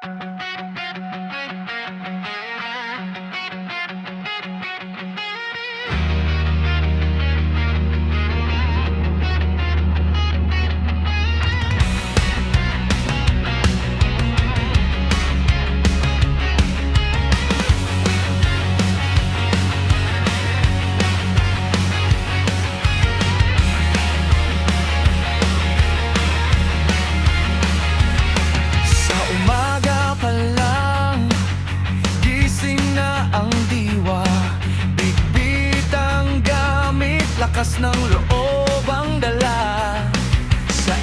Sa umaga pa lang, gising na ang diwa. Bitbit ang gamit, lakas ng loob ang dala. Sa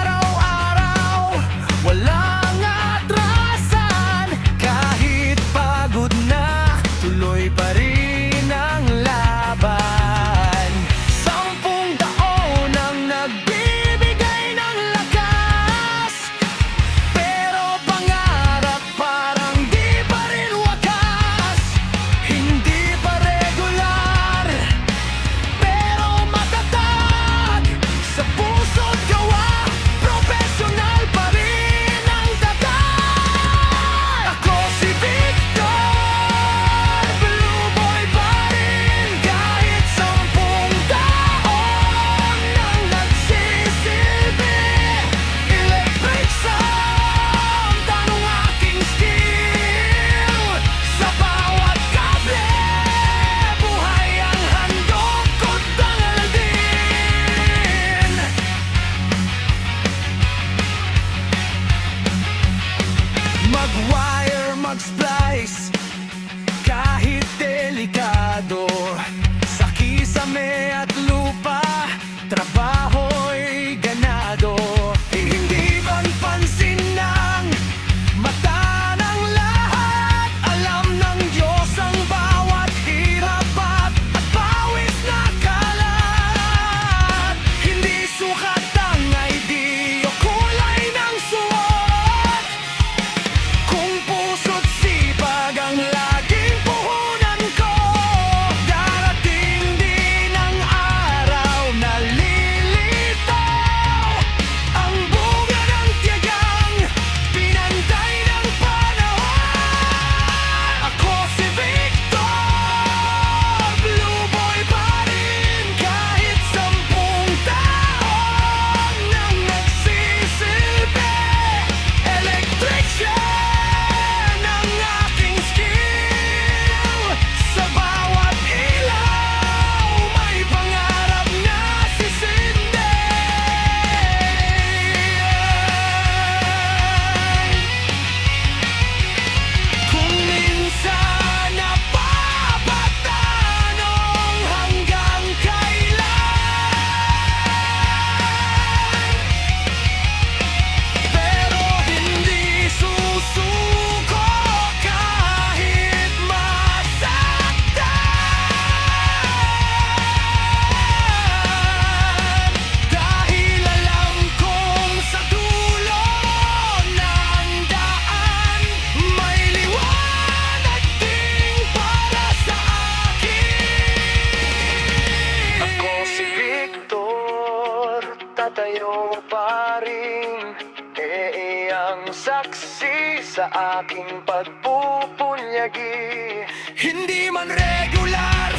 araw-araw, walang atrasan. Kahit pagod na, tuloy pa rin ang laban. 10 taon ang nagbibigay ng lakas, pero pangarap parang di pa rin wakas. Hindi pa regular, pero matatag. Sa puso't gawa, professional pa rin ang tatag. Ako si Victor, Blue Boy pa rin. Kahit 10 taon nang nagsisilbi. Electric sound, tanong aking skill. Sa bawat kable, buhay ang handog ko, dangal din. Mag-wire, mag-splice, kahit delikado. Sa kisame at lupa, trabaho'y ganado. Hindi man pansin ng mata ng lahat. Alam ng Diyos ang bawat hirap at pawis na kalat. Hindi sukat ang ID o kulay ng suot, kung puso't sipag ang laging puhunan ko. Darating din ang araw na lilitaw ang bunga ng tiyagang pinantay ng panahon. Ako si Victor, Blue Boy pa rin. Kahit 10 taon nang nagsisilbi. Electrician ang aking skill. Sa bawat ilaw, may pangarap na sisindi. Kung minsan napapatanong hanggang kailan, pero hindi susuko kahit masaktan. Dahil alam kong sa dulo ng daan, may liwanag ding para sa akin. Ako si Victor, tatayo pa rin. Ang saksi sa aking pagpupunyagi. Hindi man regular,